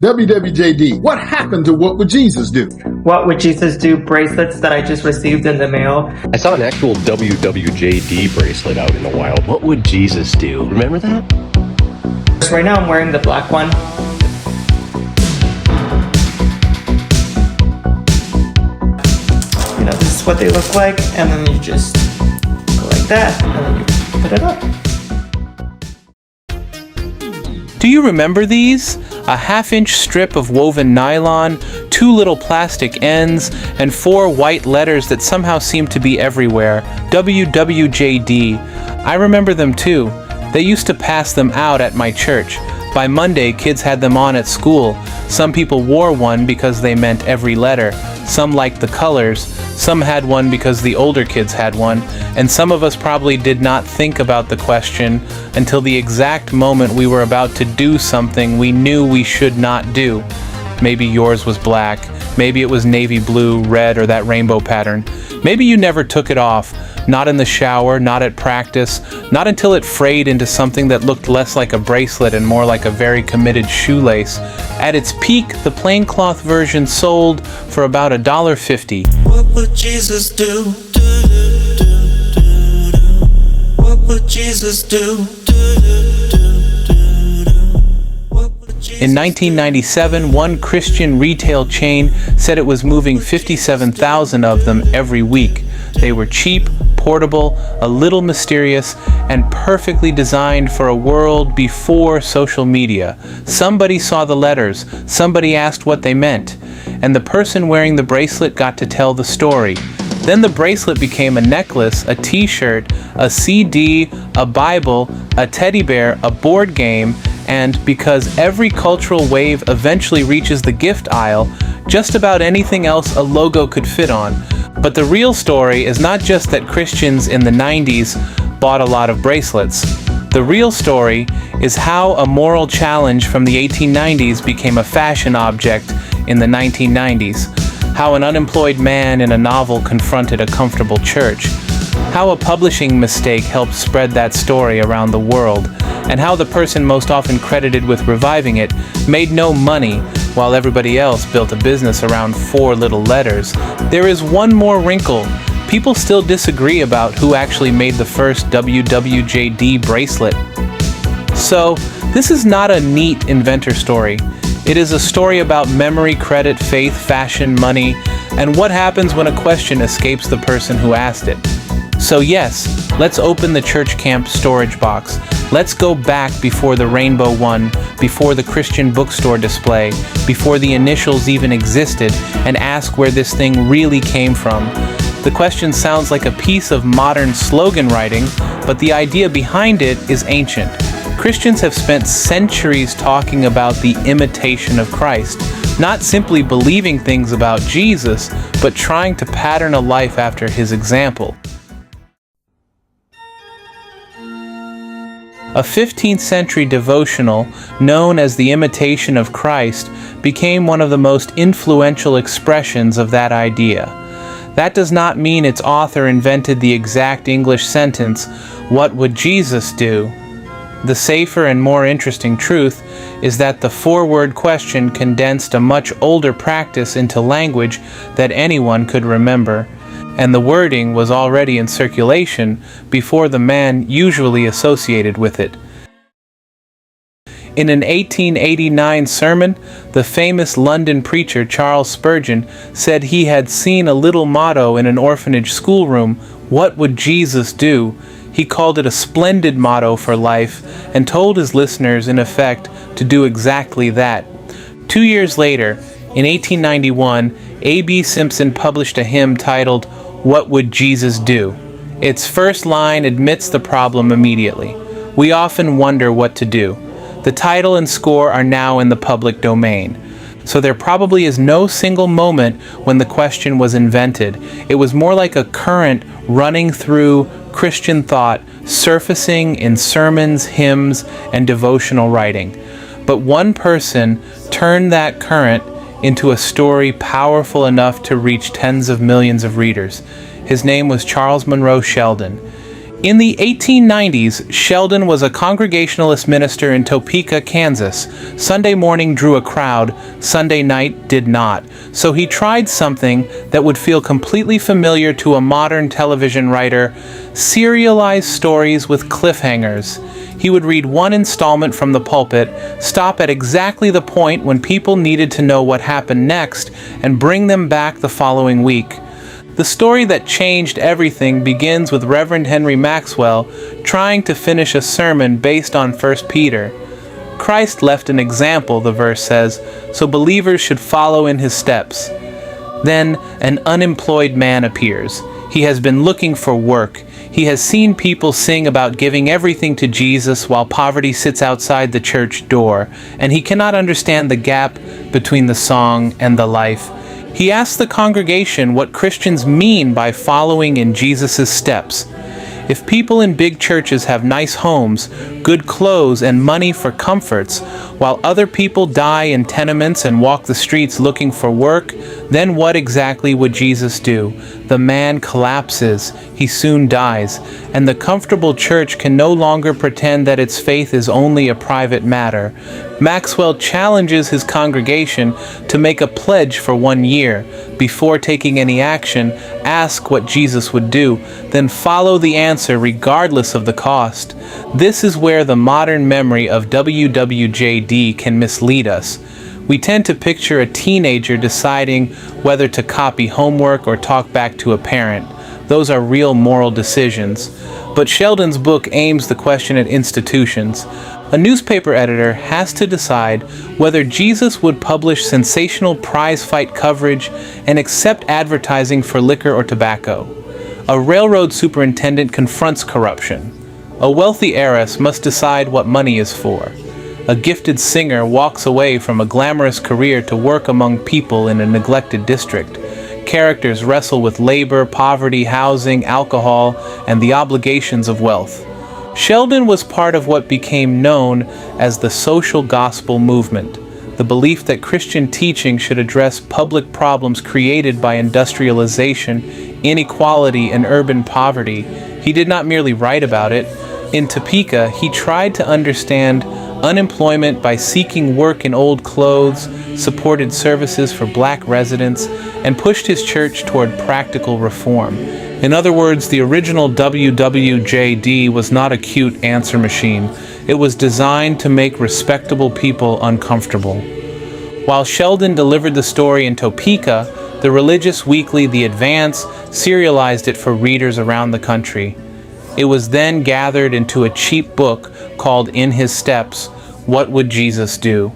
WWJD, what happened to What Would Jesus Do? What Would Jesus Do bracelets that I just received in the mail. I saw an actual WWJD bracelet out in the wild. What would Jesus do? Remember that? So right now I'm wearing the black one. You know, this is what they look like, and then you just go like that, and then you put it up. Do you remember these? A half-inch strip of woven nylon, 2 little plastic ends, and 4 white letters that somehow seemed to be everywhere. WWJD. I remember them too. They used to pass them out at my church. By Monday, kids had them on at school. Some people wore one because they meant every letter. Some liked the colors. Some had one because the older kids had one. And some of us probably did not think about the question until the exact moment we were about to do something we knew we should not do. Maybe yours was black. Maybe it was navy blue, red, or that rainbow pattern. Maybe you never took it off. Not in the shower, not at practice, not until it frayed into something that looked less like a bracelet and more like a very committed shoelace. At its peak, the plain cloth version sold for about $1.50. What would Jesus do? What would Jesus do? In 1997, one Christian retail chain said it was moving 57,000 of them every week. They were cheap, portable, a little mysterious, and perfectly designed for a world before social media. Somebody saw the letters, somebody asked what they meant, and the person wearing the bracelet got to tell the story. Then the bracelet became a necklace, a t-shirt, a CD, a Bible, a teddy bear, a board game, and because every cultural wave eventually reaches the gift aisle, just about anything else a logo could fit on. But the real story is not just that Christians in the 90s bought a lot of bracelets. The real story is how a moral challenge from the 1890s became a fashion object in the 1990s. How an unemployed man in a novel confronted a comfortable church. How a publishing mistake helped spread that story around the world. And how the person most often credited with reviving it made no money while everybody else built a business around 4 little letters. There is one more wrinkle. People still disagree about who actually made the first WWJD bracelet. So, this is not a neat inventor story. It is a story about memory, credit, faith, fashion, money, and what happens when a question escapes the person who asked it. So yes, let's open the church camp storage box. Let's go back before the rainbow one, before the Christian bookstore display, before the initials even existed, and ask where this thing really came from. The question sounds like a piece of modern slogan writing, but the idea behind it is ancient. Christians have spent centuries talking about the imitation of Christ, not simply believing things about Jesus, but trying to pattern a life after his example. A 15th century devotional known as the Imitation of Christ became one of the most influential expressions of that idea. That does not mean its author invented the exact English sentence, "What would Jesus do?" The safer and more interesting truth is that the 4-word question condensed a much older practice into language that anyone could remember, and the wording was already in circulation before the man usually associated with it. In an 1889 sermon, the famous London preacher Charles Spurgeon said he had seen a little motto in an orphanage schoolroom, "What would Jesus do?" He called it a splendid motto for life and told his listeners, in effect, to do exactly that. 2 years later, in 1891, A.B. Simpson published a hymn titled, "What Would Jesus Do?" Its first line admits the problem immediately. We often wonder what to do. The title and score are now in the public domain. So there probably is no single moment when the question was invented. It was more like a current running through Christian thought, surfacing in sermons, hymns, and devotional writing. But one person turned that current into a story powerful enough to reach tens of millions of readers. His name was Charles Monroe Sheldon. In the 1890s, Sheldon was a Congregationalist minister in Topeka, Kansas. Sunday morning drew a crowd, Sunday night did not. So he tried something that would feel completely familiar to a modern television writer: serialized stories with cliffhangers. He would read one installment from the pulpit, stop at exactly the point when people needed to know what happened next, and bring them back the following week. The story that changed everything begins with Reverend Henry Maxwell trying to finish a sermon based on 1 Peter. Christ left an example, the verse says, so believers should follow in his steps. Then an unemployed man appears. He has been looking for work. He has seen people sing about giving everything to Jesus while poverty sits outside the church door, and he cannot understand the gap between the song and the life. He asks the congregation what Christians mean by following in Jesus' steps. If people in big churches have nice homes, good clothes, and money for comforts, while other people die in tenements and walk the streets looking for work, then what exactly would Jesus do? The man collapses, he soon dies, and the comfortable church can no longer pretend that its faith is only a private matter. Maxwell challenges his congregation to make a pledge for 1 year. Before taking any action, ask what Jesus would do, then follow the answer regardless of the cost. This is where the modern memory of WWJD can mislead us. We tend to picture a teenager deciding whether to copy homework or talk back to a parent. Those are real moral decisions. But Sheldon's book aims the question at institutions. A newspaper editor has to decide whether Jesus would publish sensational prize fight coverage and accept advertising for liquor or tobacco. A railroad superintendent confronts corruption. A wealthy heiress must decide what money is for. A gifted singer walks away from a glamorous career to work among people in a neglected district. Characters wrestle with labor, poverty, housing, alcohol, and the obligations of wealth. Sheldon was part of what became known as the social gospel movement, the belief that Christian teaching should address public problems created by industrialization, inequality, and urban poverty. He did not merely write about it. In Topeka, he tried to understand unemployment by seeking work in old clothes, supported services for black residents, and pushed his church toward practical reform. In other words, the original WWJD was not a cute answer machine. It was designed to make respectable people uncomfortable. While Sheldon delivered the story in Topeka, the religious weekly The Advance serialized it for readers around the country. It was then gathered into a cheap book called In His Steps, What Would Jesus Do?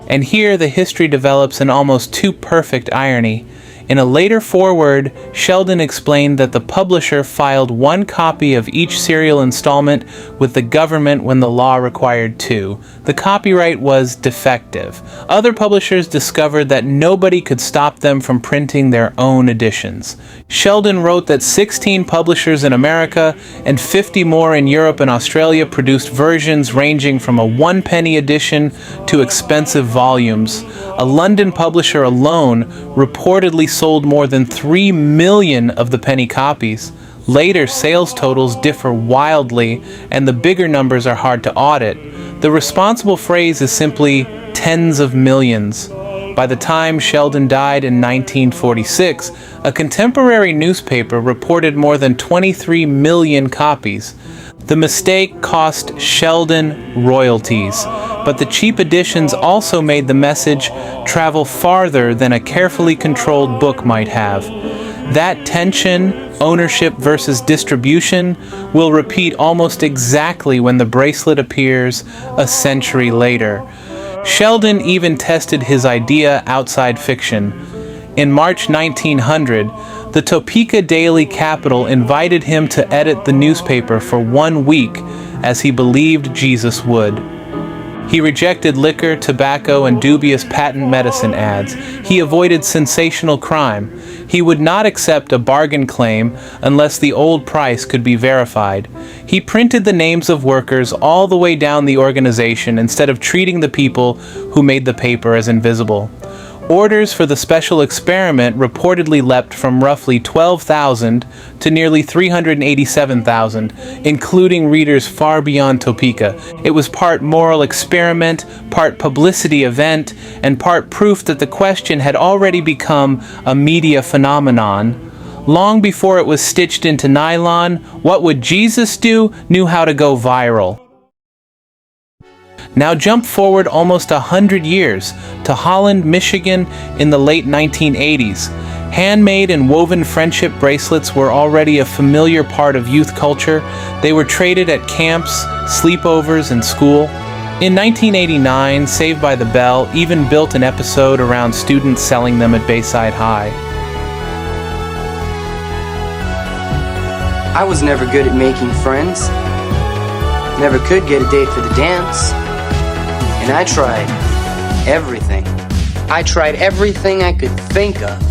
And here the history develops an almost too perfect irony. In a later foreword, Sheldon explained that the publisher filed 1 copy of each serial installment with the government when the law required 2. The copyright was defective. Other publishers discovered that nobody could stop them from printing their own editions. Sheldon wrote that 16 publishers in America and 50 more in Europe and Australia produced versions ranging from a 1-penny edition to expensive volumes. A London publisher alone reportedly sold more than 3 million of the penny copies. Later, sales totals differ wildly, and the bigger numbers are hard to audit. The responsible phrase is simply tens of millions. By the time Sheldon died in 1946, a contemporary newspaper reported more than 23 million copies. The mistake cost Sheldon royalties, but the cheap editions also made the message travel farther than a carefully controlled book might have. That tension, ownership versus distribution, will repeat almost exactly when the bracelet appears a century later. Sheldon even tested his idea outside fiction. In March 1900, the Topeka Daily Capital invited him to edit the newspaper for 1 week, as he believed Jesus would. He rejected liquor, tobacco, and dubious patent medicine ads. He avoided sensational crime. He would not accept a bargain claim unless the old price could be verified. He printed the names of workers all the way down the organization instead of treating the people who made the paper as invisible. Orders for the special experiment reportedly leapt from roughly 12,000 to nearly 387,000, including readers far beyond Topeka. It was part moral experiment, part publicity event, and part proof that the question had already become a media phenomenon. Long before it was stitched into nylon, What Would Jesus Do? Knew how to go viral. Now jump forward almost 100 years to Holland, Michigan in the late 1980s. Handmade and woven friendship bracelets were already a familiar part of youth culture. They were traded at camps, sleepovers, and school. In 1989, Saved by the Bell even built an episode around students selling them at Bayside High. I was never good at making friends. Never could get a date for the dance. And I tried everything. I tried everything I could think of.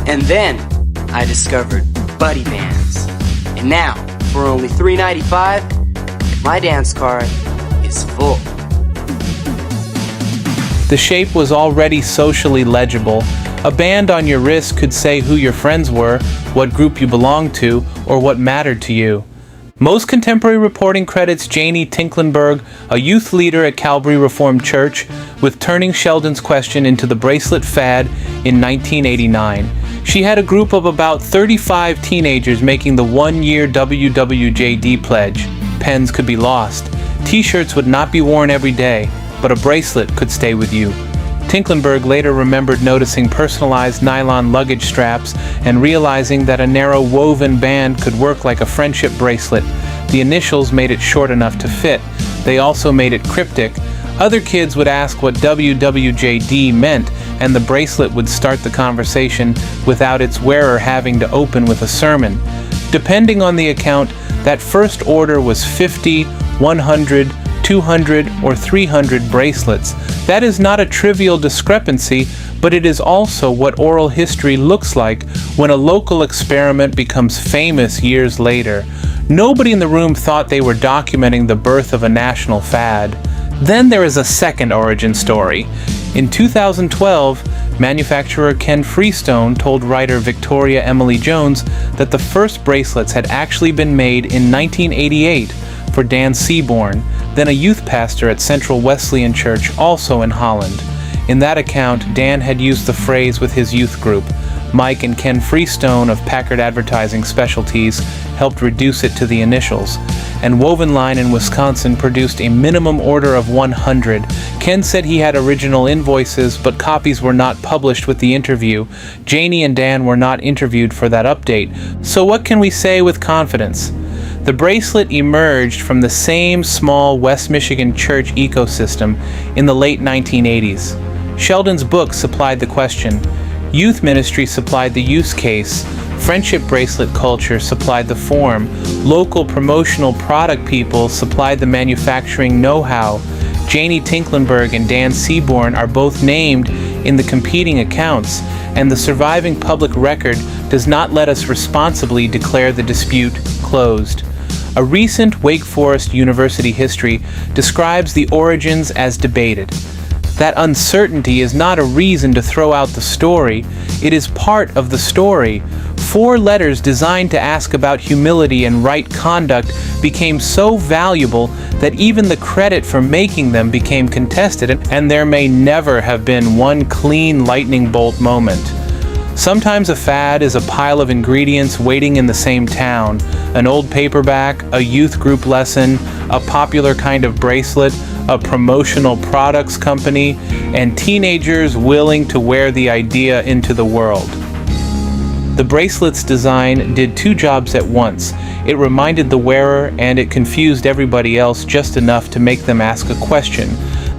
And then I discovered buddy bands. And now, for only $3.95, my dance card is full. The shape was already socially legible. A band on your wrist could say who your friends were, what group you belonged to, or what mattered to you. Most contemporary reporting credits Janie Tinklenberg, a youth leader at Calvary Reformed Church, with turning Sheldon's question into the bracelet fad in 1989. She had a group of about 35 teenagers making the one-year WWJD pledge. Pens could be lost. T-shirts would not be worn every day, but a bracelet could stay with you. Tinklenberg later remembered noticing personalized nylon luggage straps and realizing that a narrow woven band could work like a friendship bracelet. The initials made it short enough to fit. They also made it cryptic. Other kids would ask what WWJD meant, and the bracelet would start the conversation without its wearer having to open with a sermon. Depending on the account, that first order was 50, 100, 200, or 300 bracelets. That is not a trivial discrepancy, but it is also what oral history looks like when a local experiment becomes famous years later. Nobody in the room thought they were documenting the birth of a national fad. Then there is a second origin story. In 2012, manufacturer Ken Freestone told writer Victoria Emily Jones that the first bracelets had actually been made in 1988 for Dan Seaborn, then a youth pastor at Central Wesleyan Church, also in Holland. In that account, Dan had used the phrase with his youth group. Mike and Ken Freestone of Packard Advertising Specialties helped reduce it to the initials. And Woven Line in Wisconsin produced a minimum order of 100. Ken said he had original invoices, but copies were not published with the interview. Janie and Dan were not interviewed for that update. So what can we say with confidence? The bracelet emerged from the same small West Michigan church ecosystem in the late 1980s. Sheldon's book supplied the question. Youth ministry supplied the use case. Friendship bracelet culture supplied the form. Local promotional product people supplied the manufacturing know-how. Janie Tinklenberg and Dan Seaborn are both named in the competing accounts, and the surviving public record does not let us responsibly declare the dispute closed. A recent Wake Forest University history describes the origins as debated. That uncertainty is not a reason to throw out the story. It is part of the story. 4 letters designed to ask about humility and right conduct became so valuable that even the credit for making them became contested, and there may never have been one clean lightning bolt moment. Sometimes a fad is a pile of ingredients waiting in the same town. An old paperback, a youth group lesson, a popular kind of bracelet, a promotional products company, and teenagers willing to wear the idea into the world. The bracelet's design did 2 jobs at once. It reminded the wearer and it confused everybody else just enough to make them ask a question.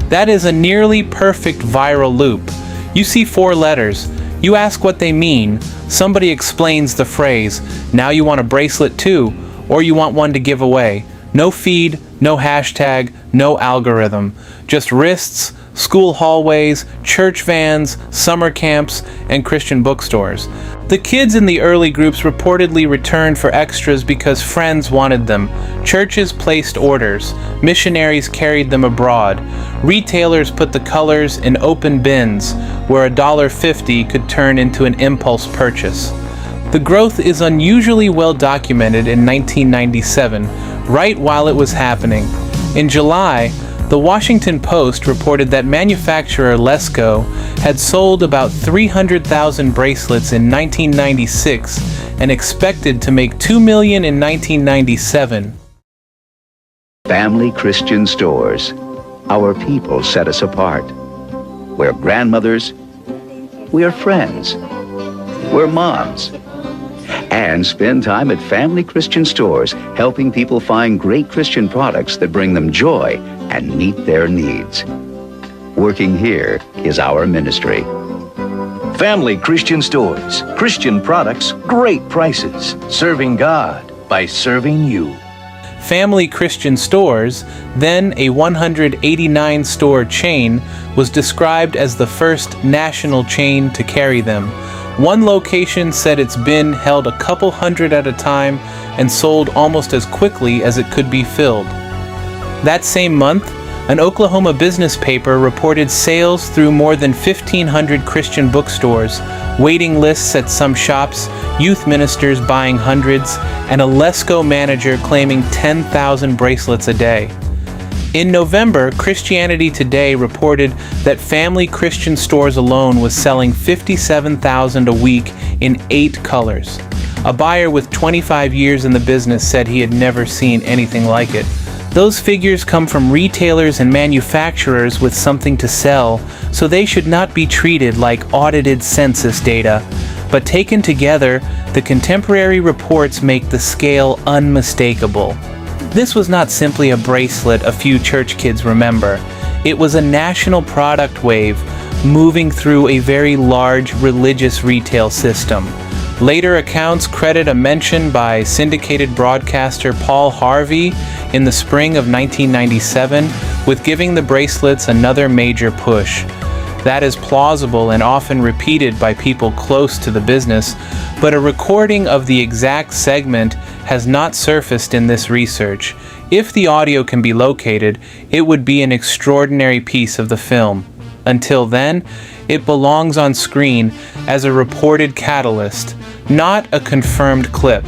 That is a nearly perfect viral loop. You see 4 letters. You ask what they mean. Somebody explains the phrase. Now you want a bracelet too, or you want one to give away. No feed, no hashtag, no algorithm. Just wrists, school hallways, church vans, summer camps, and Christian bookstores. The kids in the early groups reportedly returned for extras because friends wanted them. Churches placed orders. Missionaries carried them abroad. Retailers put the colors in open bins, where $1.50 could turn into an impulse purchase. The growth is unusually well documented in 1997, right while it was happening. In July, the Washington Post reported that manufacturer Lesko had sold about 300,000 bracelets in 1996 and expected to make $2 million in 1997. Family Christian Stores. Our people set us apart. We're grandmothers. We're friends. We're moms. And spend time at Family Christian Stores, helping people find great Christian products that bring them joy and meet their needs. Working here is our ministry. Family Christian Stores. Christian products, great prices. Serving God by serving you. Family Christian Stores, then a 189-store chain, was described as the first national chain to carry them. One location said its bin held a couple hundred at a time and sold almost as quickly as it could be filled. That same month, an Oklahoma business paper reported sales through more than 1,500 Christian bookstores, waiting lists at some shops, youth ministers buying hundreds, and a Lesko manager claiming 10,000 bracelets a day. In November, Christianity Today reported that Family Christian Stores alone was selling 57,000 a week in 8 colors. A buyer with 25 years in the business said he had never seen anything like it. Those figures come from retailers and manufacturers with something to sell, so they should not be treated like audited census data. But taken together, the contemporary reports make the scale unmistakable. This was not simply a bracelet a few church kids remember. It was a national product wave moving through a very large religious retail system. Later accounts credit a mention by syndicated broadcaster Paul Harvey in the spring of 1997 with giving the bracelets another major push. That is plausible and often repeated by people close to the business, but a recording of the exact segment has not surfaced in this research. If the audio can be located, it would be an extraordinary piece of the film. Until then, it belongs on screen as a reported catalyst, not a confirmed clip.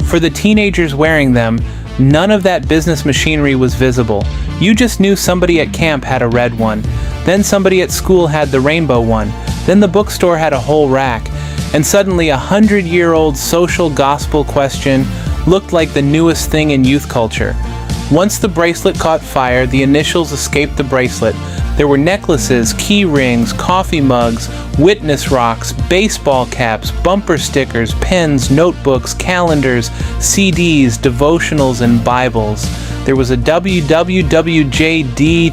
For the teenagers wearing them, none of that business machinery was visible. You just knew somebody at camp had a red one, then somebody at school had the rainbow one, then the bookstore had a whole rack, and suddenly a 100-year-old social gospel question looked like the newest thing in youth culture. Once the bracelet caught fire, the initials escaped the bracelet. There were necklaces, key rings, coffee mugs, witness rocks, baseball caps, bumper stickers, pens, notebooks, calendars, CDs, devotionals, and Bibles. There was a WWJD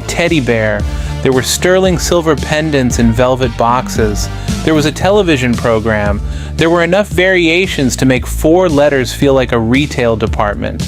teddy bear. There were sterling silver pendants in velvet boxes. There was a television program. There were enough variations to make 4 letters feel like a retail department.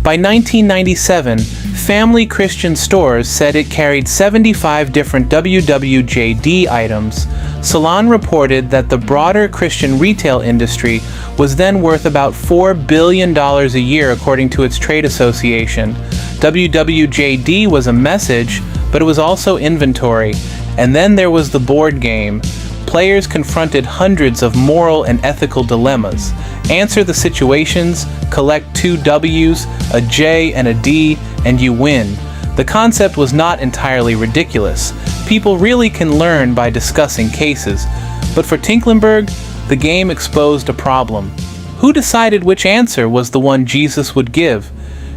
By 1997, Family Christian Stores said it carried 75 different WWJD items. Salon reported that the broader Christian retail industry was then worth about $4 billion a year according to its trade association. WWJD was a message, but it was also inventory. And then there was the board game. Players confronted hundreds of moral and ethical dilemmas. Answer the situations, collect 2 W's, a J, and a D, and you win. The concept was not entirely ridiculous. People really can learn by discussing cases. But for Tinklenberg, the game exposed a problem. Who decided which answer was the one Jesus would give?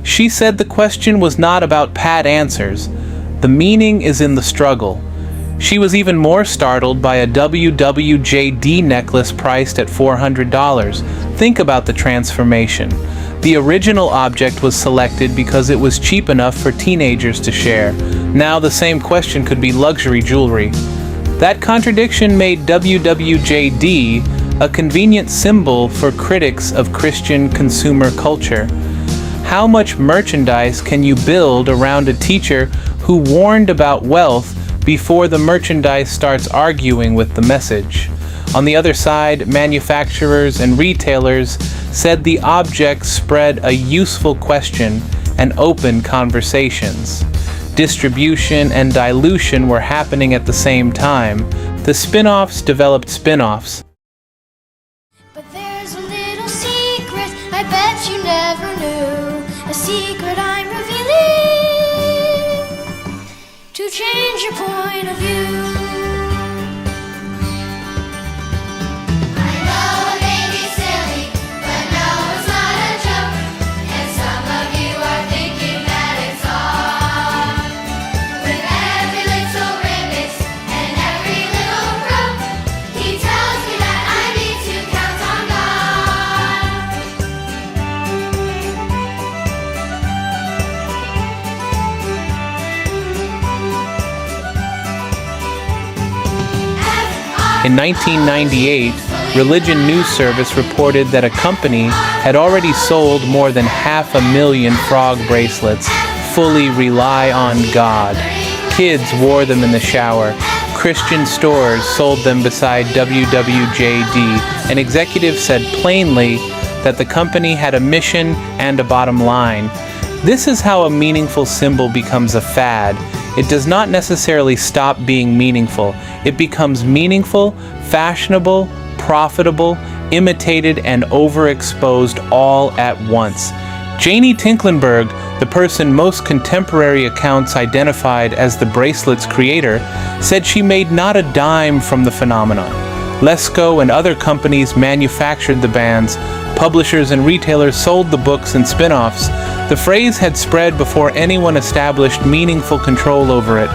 She said the question was not about pat answers. The meaning is in the struggle. She was even more startled by a WWJD necklace priced at $400. Think about the transformation. The original object was selected because it was cheap enough for teenagers to share. Now the same question could be luxury jewelry. That contradiction made WWJD a convenient symbol for critics of Christian consumer culture. How much merchandise can you build around a teacher who warned about wealth before the merchandise starts arguing with the message. On the other side, manufacturers and retailers said the object spread a useful question and opened conversations. Distribution and dilution were happening at the same time. The spin-offs developed spin-offs. But there's a little secret I bet you never knew. A secret I'm revealing to change your point of view. In 1998, Religion News Service reported that a company had already sold more than 500,000 frog bracelets. Fully rely on God. Kids wore them in the shower. Christian stores sold them beside WWJD. An executive said plainly that the company had a mission and a bottom line. This is how a meaningful symbol becomes a fad. It does not necessarily stop being meaningful. It becomes meaningful, fashionable, profitable, imitated, and overexposed all at once. Janie Tinklenberg, the person most contemporary accounts identified as the bracelet's creator, said she made not a dime from the phenomenon. Lesko and other companies manufactured the bands. Publishers and retailers sold the books and spin-offs. The phrase had spread before anyone established meaningful control over it.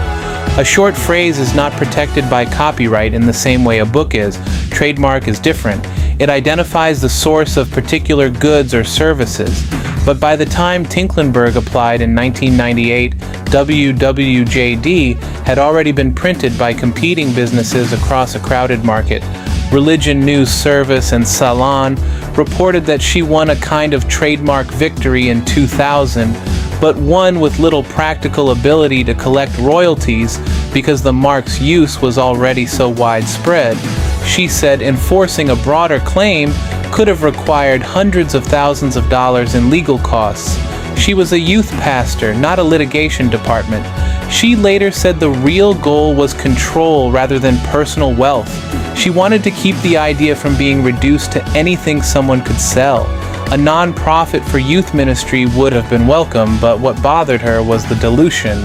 A short phrase is not protected by copyright in the same way a book is. Trademark is different. It identifies the source of particular goods or services. But by the time Tinklenberg applied in 1998, WWJD had already been printed by competing businesses across a crowded market. Religion News Service and Salon reported that she won a kind of trademark victory in 2000, but one with little practical ability to collect royalties because the mark's use was already so widespread. She said enforcing a broader claim could have required hundreds of thousands of dollars in legal costs. She was a youth pastor, not a litigation department. She later said the real goal was control rather than personal wealth. She wanted to keep the idea from being reduced to anything someone could sell. A non-profit for youth ministry would have been welcome, but what bothered her was the dilution,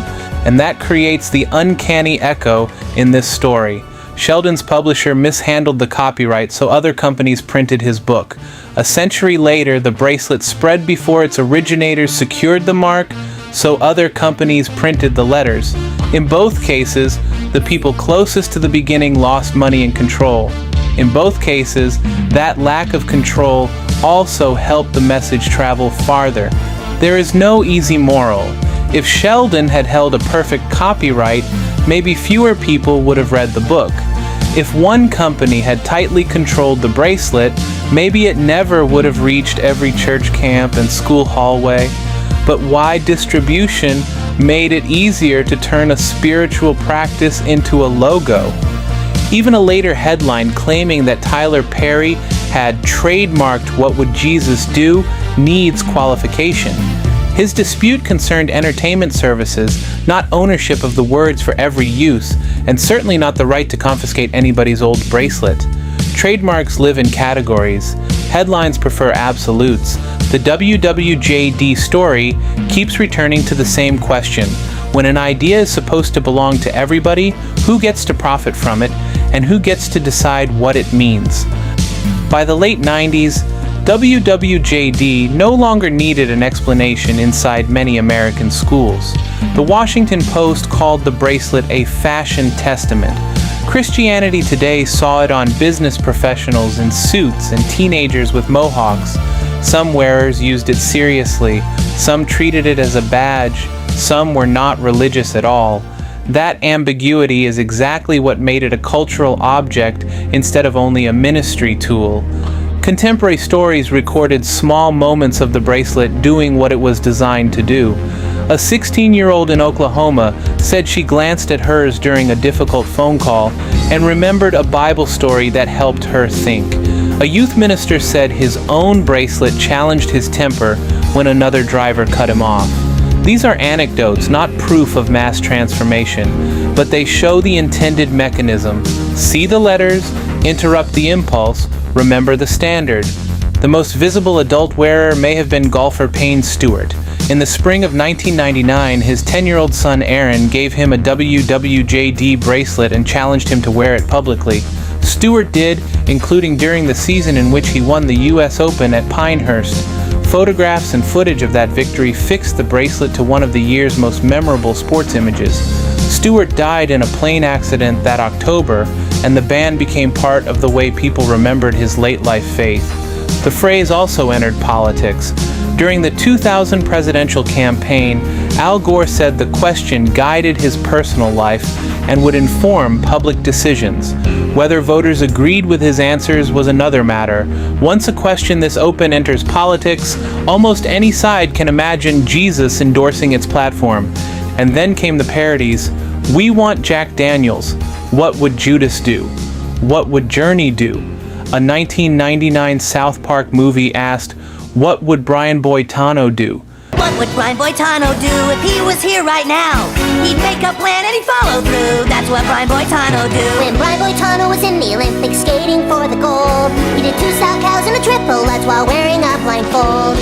and that creates the uncanny echo in this story. Sheldon's publisher mishandled the copyright, so other companies printed his book. A century later, the bracelet spread before its originators secured the mark, so other companies printed the letters. In both cases, the people closest to the beginning lost money and control. In both cases, that lack of control also helped the message travel farther. There is no easy moral. If Sheldon had held a perfect copyright, maybe fewer people would have read the book. If one company had tightly controlled the bracelet, maybe it never would have reached every church camp and school hallway. But wide distribution made it easier to turn a spiritual practice into a logo. Even a later headline claiming that Tyler Perry had trademarked What Would Jesus Do needs qualification. His dispute concerned entertainment services, not ownership of the words for every use, and certainly not the right to confiscate anybody's old bracelet. Trademarks live in categories. Headlines prefer absolutes. The WWJD story keeps returning to the same question. When an idea is supposed to belong to everybody, who gets to profit from it, and who gets to decide what it means? By the late 90s, WWJD no longer needed an explanation inside many American schools. The Washington Post called the bracelet a fashion testament. Christianity Today saw it on business professionals in suits and teenagers with mohawks. Some wearers used it seriously, some treated it as a badge, some were not religious at all. That ambiguity is exactly what made it a cultural object instead of only a ministry tool. Contemporary stories recorded small moments of the bracelet doing what it was designed to do. A 16-year-old in Oklahoma said she glanced at hers during a difficult phone call and remembered a Bible story that helped her think. A youth minister said his own bracelet challenged his temper when another driver cut him off. These are anecdotes, not proof of mass transformation, but they show the intended mechanism. See the letters, interrupt the impulse, remember the standard. The most visible adult wearer may have been golfer Payne Stewart. In the spring of 1999, his 10-year-old son Aaron gave him a WWJD bracelet and challenged him to wear it publicly. Stewart did, including during the season in which he won the U.S. Open at Pinehurst. Photographs and footage of that victory fixed the bracelet to one of the year's most memorable sports images. Stewart died in a plane accident that October, and the band became part of the way people remembered his late-life faith. The phrase also entered politics. During the 2000 presidential campaign, Al Gore said the question guided his personal life and would inform public decisions. Whether voters agreed with his answers was another matter. Once a question this open enters politics, almost any side can imagine Jesus endorsing its platform. And then came the parodies. We want Jack Daniels. What would Judas do? What would Journey do? A 1999 South Park movie asked, what would Brian Boitano do? What would Brian Boitano do if he was here right now? He'd make a plan and he'd follow through. That's what Brian Boitano do. When Brian Boitano was in the Olympics skating for the gold, he did 2 style cows and a triple Lutz while wearing a blindfold.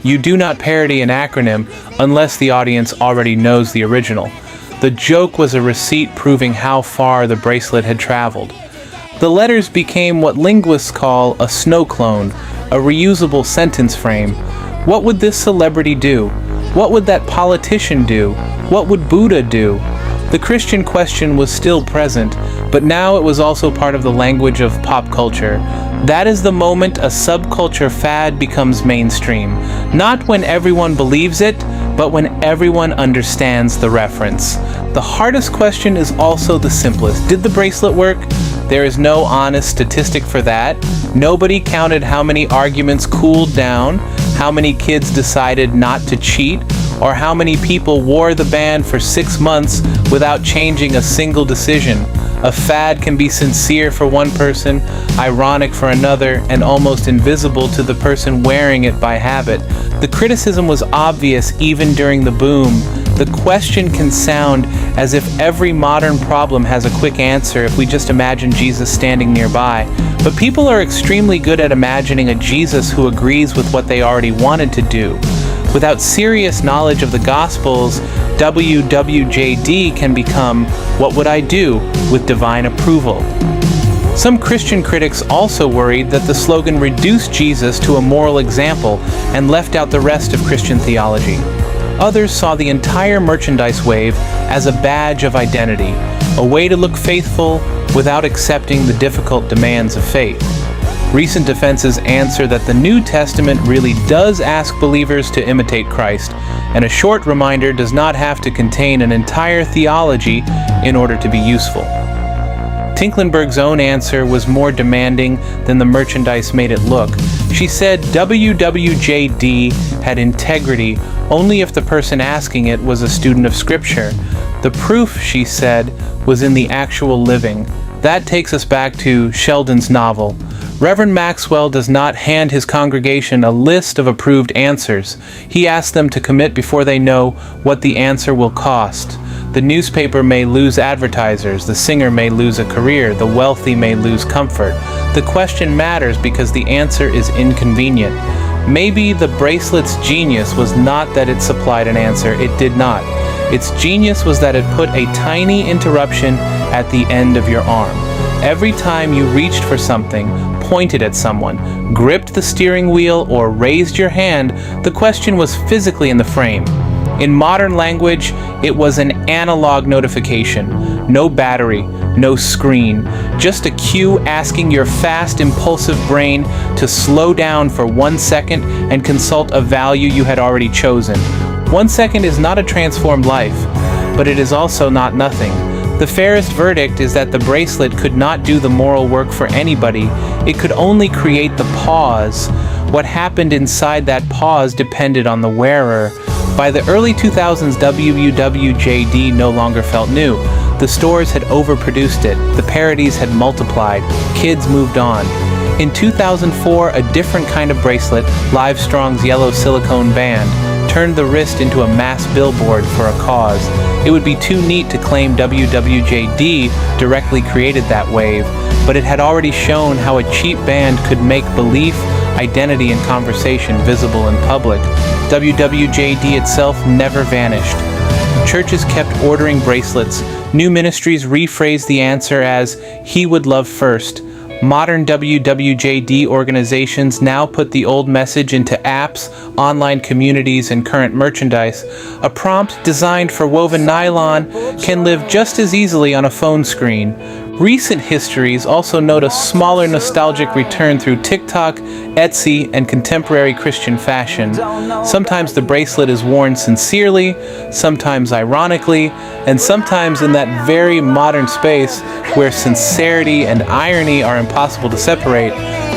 You do not parody an acronym unless the audience already knows the original. The joke was a receipt proving how far the bracelet had traveled. The letters became what linguists call a snow clone, a reusable sentence frame. What would this celebrity do? What would that politician do? What would Buddha do? The Christian question was still present, but now it was also part of the language of pop culture. That is the moment a subculture fad becomes mainstream. Not when everyone believes it, but when everyone understands the reference. The hardest question is also the simplest. Did the bracelet work? There is no honest statistic for that. Nobody counted how many arguments cooled down, how many kids decided not to cheat, or how many people wore the band for 6 months without changing a single decision. A fad can be sincere for one person, ironic for another, and almost invisible to the person wearing it by habit. The criticism was obvious even during the boom. The question can sound as if every modern problem has a quick answer if we just imagine Jesus standing nearby. But people are extremely good at imagining a Jesus who agrees with what they already wanted to do. Without serious knowledge of the Gospels, WWJD can become, what would I do, with divine approval. Some Christian critics also worried that the slogan reduced Jesus to a moral example and left out the rest of Christian theology. Others saw the entire merchandise wave as a badge of identity, a way to look faithful without accepting the difficult demands of faith. Recent defenses answer that the New Testament really does ask believers to imitate Christ, and a short reminder does not have to contain an entire theology in order to be useful. Tinklenberg's own answer was more demanding than the merchandise made it look. She said WWJD had integrity only if the person asking it was a student of Scripture. The proof, she said, was in the actual living. That takes us back to Sheldon's novel. Reverend Maxwell does not hand his congregation a list of approved answers. He asks them to commit before they know what the answer will cost. The newspaper may lose advertisers, the singer may lose a career, the wealthy may lose comfort. The question matters because the answer is inconvenient. Maybe the bracelet's genius was not that it supplied an answer, it did not. Its genius was that it put a tiny interruption at the end of your arm. Every time you reached for something, pointed at someone, gripped the steering wheel, or raised your hand, the question was physically in the frame. In modern language, it was an analog notification. No battery, no screen, just a cue asking your fast, impulsive brain to slow down for 1 second and consult a value you had already chosen. 1 second is not a transformed life, but it is also not nothing. The fairest verdict is that the bracelet could not do the moral work for anybody. It could only create the pause. What happened inside that pause depended on the wearer. By the early 2000s, WWJD no longer felt new. The stores had overproduced it, the parodies had multiplied, kids moved on. In 2004, a different kind of bracelet, Livestrong's yellow silicone band, turned the wrist into a mass billboard for a cause. It would be too neat to claim WWJD directly created that wave, but it had already shown how a cheap band could make belief, identity, and conversation visible in public. WWJD itself never vanished. Churches kept ordering bracelets. New ministries rephrased the answer as, "He would love first." Modern WWJD organizations now put the old message into apps, online communities, and current merchandise. A prompt designed for woven nylon can live just as easily on a phone screen. Recent histories also note a smaller nostalgic return through TikTok, Etsy, and contemporary Christian fashion. Sometimes the bracelet is worn sincerely, sometimes ironically, and sometimes in that very modern space where sincerity and irony are impossible to separate.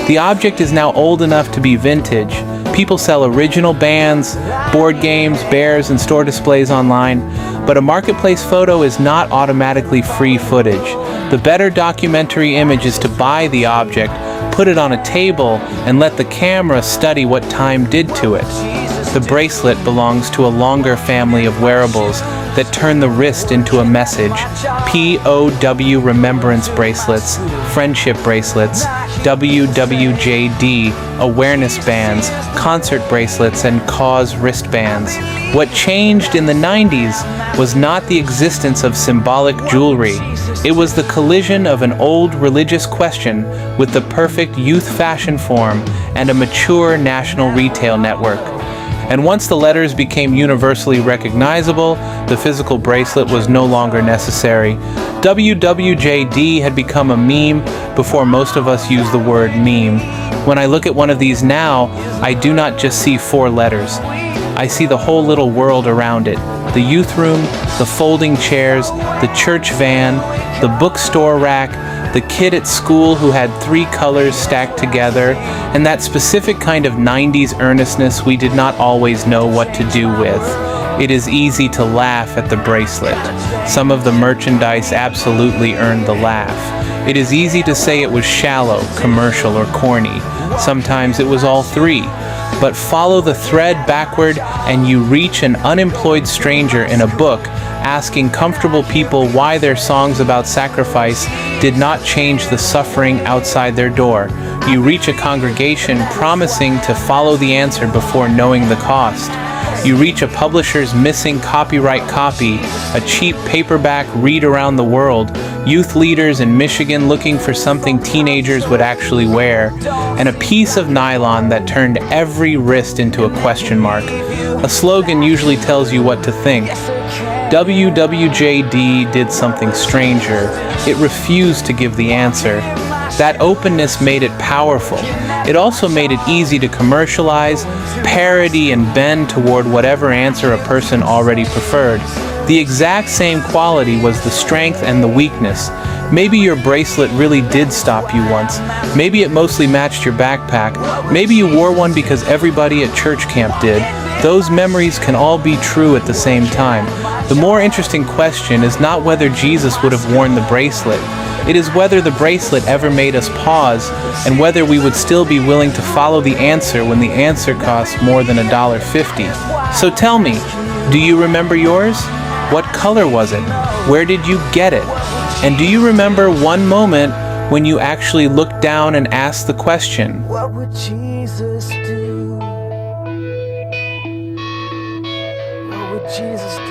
The object is now old enough to be vintage. People sell original bands, board games, bears, and store displays online, but a marketplace photo is not automatically free footage. The better documentary image is to buy the object, put it on a table, and let the camera study what time did to it. The bracelet belongs to a longer family of wearables that turn the wrist into a message. POW remembrance bracelets, friendship bracelets, WWJD awareness bands, concert bracelets, and cause wristbands. What changed in the 90s was not the existence of symbolic jewelry. It was the collision of an old religious question with the perfect youth fashion form and a mature national retail network. And once the letters became universally recognizable, the physical bracelet was no longer necessary. WWJD had become a meme before most of us use the word meme. When I look at one of these now, I do not just see 4 letters. I see the whole little world around it. The youth room, the folding chairs, the church van, the bookstore rack, the kid at school who had 3 colors stacked together, and that specific kind of 90s earnestness we did not always know what to do with. It is easy to laugh at the bracelet. Some of the merchandise absolutely earned the laugh. It is easy to say it was shallow, commercial, or corny. Sometimes it was all 3. But follow the thread backward and you reach an unemployed stranger in a book asking comfortable people why their songs about sacrifice did not change the suffering outside their door. You reach a congregation promising to follow the answer before knowing the cost. You reach a publisher's missing copyright copy, a cheap paperback read around the world, youth leaders in Michigan looking for something teenagers would actually wear, and a piece of nylon that turned every wrist into a question mark. A slogan usually tells you what to think. WWJD did something stranger. It refused to give the answer. That openness made it powerful. It also made it easy to commercialize, parody, and bend toward whatever answer a person already preferred. The exact same quality was the strength and the weakness. Maybe your bracelet really did stop you once. Maybe it mostly matched your backpack. Maybe you wore one because everybody at church camp did. Those memories can all be true at the same time. The more interesting question is not whether Jesus would have worn the bracelet. It is whether the bracelet ever made us pause, and whether we would still be willing to follow the answer when the answer costs more than $1.50. So tell me, do you remember yours? What color was it? Where did you get it? And do you remember one moment when you actually looked down and asked the question, What would Jesus do? What would Jesus do?